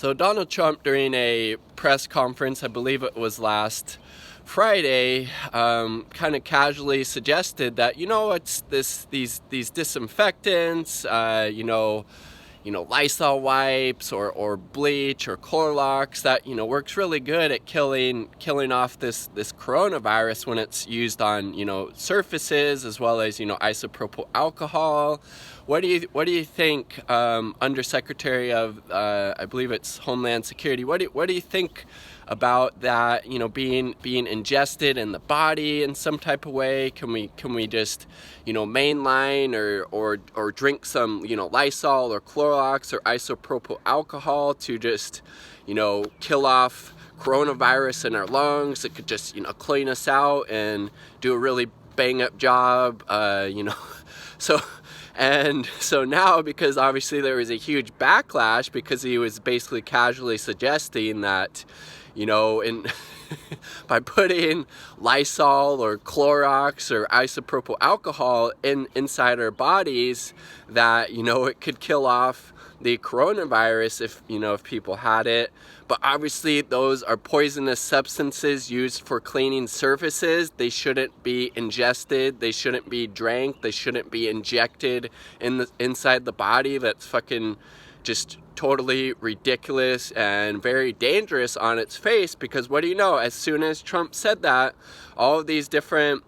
So Donald Trump, during a press conference, I believe it was last Friday, kind of casually suggested that, it's these disinfectants, Lysol wipes or bleach or Clorox that, works really good at killing off this coronavirus when it's used on, surfaces, as well as, isopropyl alcohol. What do you think, Undersecretary of, I believe it's Homeland Security, what do you think about that, being ingested in the body in some type of way? Can we just, mainline or drink some, Lysol or Clorox or isopropyl alcohol to just, kill off coronavirus in our lungs? It could just, clean us out and do a really bang up job, So now, because obviously there was a huge backlash because he was basically casually suggesting that, by putting Lysol or Clorox or isopropyl alcohol inside our bodies, that, it could kill off the coronavirus if people had it. But obviously those are poisonous substances used for cleaning surfaces. They shouldn't be ingested, they shouldn't be drank, they shouldn't be injected inside the body. That's fucking just totally ridiculous and very dangerous on its face, because what do you know, as soon as Trump said that, all of these different,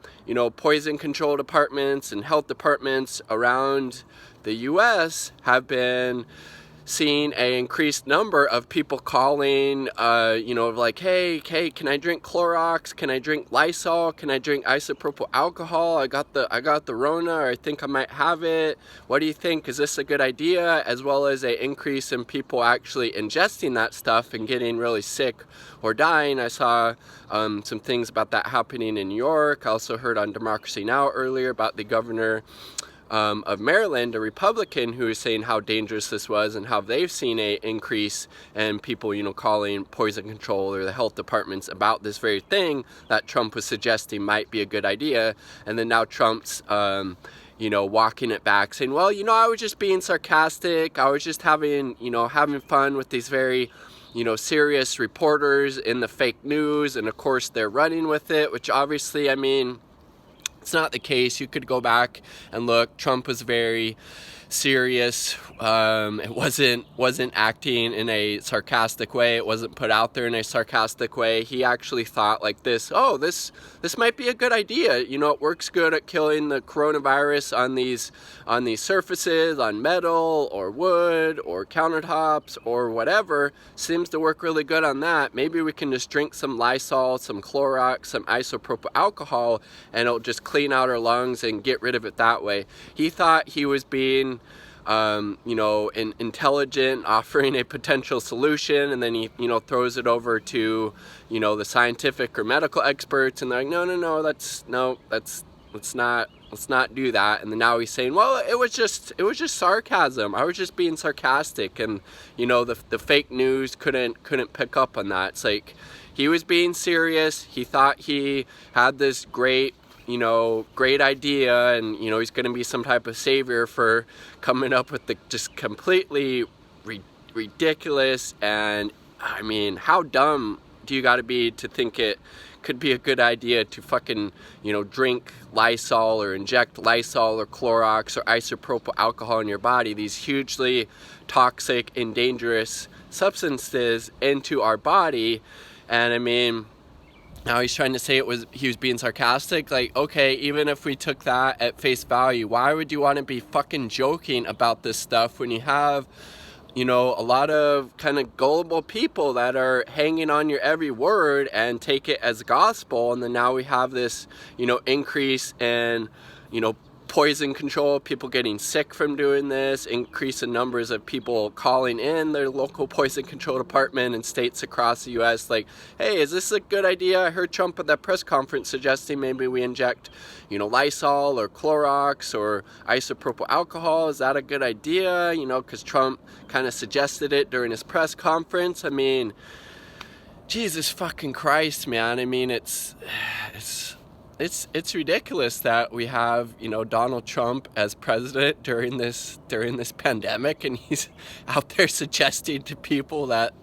poison control departments and health departments around the US have been seeing an increased number of people calling, like, hey, can I drink Clorox? Can I drink Lysol? Can I drink isopropyl alcohol? I got the Rona, or I think I might have it. What do you think? Is this a good idea? As well as an increase in people actually ingesting that stuff and getting really sick or dying. I saw some things about that happening in New York. I also heard on Democracy Now! Earlier about the governor of Maryland, a Republican, who is saying how dangerous this was and how they've seen an increase in people, calling poison control or the health departments about this very thing that Trump was suggesting might be a good idea. And then now Trump's, walking it back, saying, well, I was just being sarcastic. I was just having fun with these very, serious reporters in the fake news. And of course they're running with it, which obviously, it's not the case. You could go back and look. Trump was very serious. It wasn't acting in a sarcastic way. It wasn't put out there in a sarcastic way. He actually thought like this, this might be a good idea. It works good at killing the coronavirus on these surfaces, on metal or wood or countertops or whatever. Seems to work really good on that. Maybe we can just drink some Lysol, some Clorox, some isopropyl alcohol, and it'll just clean out our lungs and get rid of it that way. He thought he was being intelligent, offering a potential solution, and then he, throws it over to, the scientific or medical experts, and they're like, no, let's not do that. And then now he's saying, well, it was just sarcasm. I was just being sarcastic, and the fake news couldn't pick up on that. It's like he was being serious. He thought he had this great idea, and he's going to be some type of savior for coming up with the just completely ridiculous. And how dumb do you got to be to think it could be a good idea to fucking drink Lysol or inject Lysol or Clorox or isopropyl alcohol in your body, these hugely toxic and dangerous substances, into our body? And now he's trying to say he was being sarcastic. Like, okay, even if we took that at face value, why would you want to be fucking joking about this stuff when you have, a lot of kind of gullible people that are hanging on your every word and take it as gospel? And then now we have this, increase in, poison control, people getting sick from doing this, increase in numbers of people calling in their local poison control department in states across the US like, hey, is this a good idea? I heard Trump at that press conference suggesting maybe we inject, Lysol or Clorox or isopropyl alcohol. Is that a good idea? Because Trump kind of suggested it during his press conference. Jesus fucking Christ, man. It's it's ridiculous that we have, you know, Donald Trump as president during this pandemic, and he's out there suggesting to people that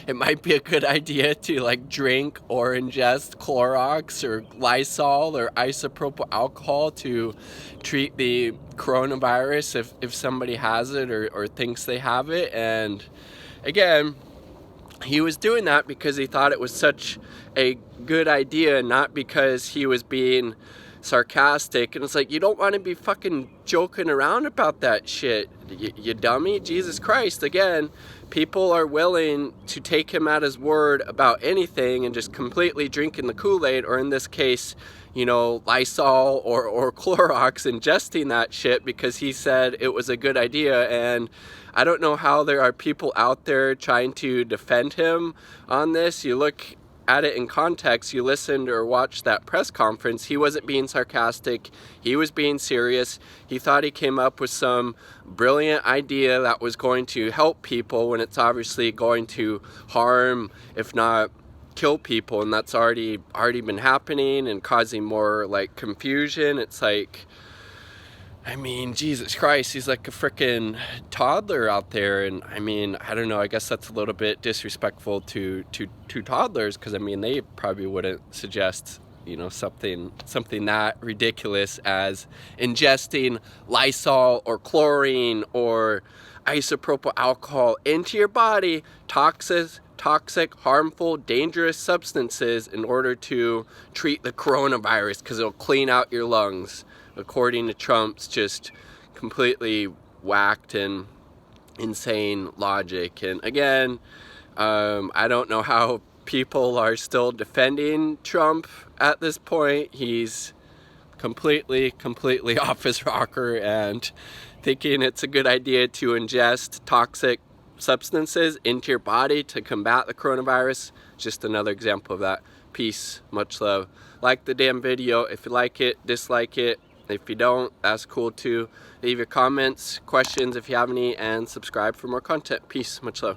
it might be a good idea to like drink or ingest Clorox or Lysol or isopropyl alcohol to treat the coronavirus if somebody has it or thinks they have it. And again, he was doing that because he thought it was such a good idea, not because he was being sarcastic. And it's like, you don't want to be fucking joking around about that shit, you dummy. Jesus Christ. Again, people are willing to take him at his word about anything and just completely drinking the Kool-Aid, or in this case, you know, Lysol or Clorox, ingesting that shit because he said it was a good idea. And I don't know how there are people out there trying to defend him on this. You look at it in context, you listened or watched that press conference, he wasn't being sarcastic, he was being serious. He thought he came up with some brilliant idea that was going to help people when it's obviously going to harm, if not kill people, and that's already been happening and causing more like confusion. It's like, I mean, Jesus Christ, he's like a freaking toddler out there. And I mean, I don't know, I guess that's a little bit disrespectful to toddlers, because I mean, they probably wouldn't suggest, you know, something that ridiculous as ingesting Lysol or chlorine or isopropyl alcohol into your body, toxic, harmful, dangerous substances, in order to treat the coronavirus, because it'll clean out your lungs. According to Trump's just completely whacked and insane logic. And again, I don't know how people are still defending Trump at this point. He's completely off his rocker and thinking it's a good idea to ingest toxic substances into your body to combat the coronavirus. Just another example of that. Peace, much love. Like the damn video if you like it, dislike it. If you don't, that's cool too. Leave your comments, questions if you have any, and subscribe for more content. Peace, much love.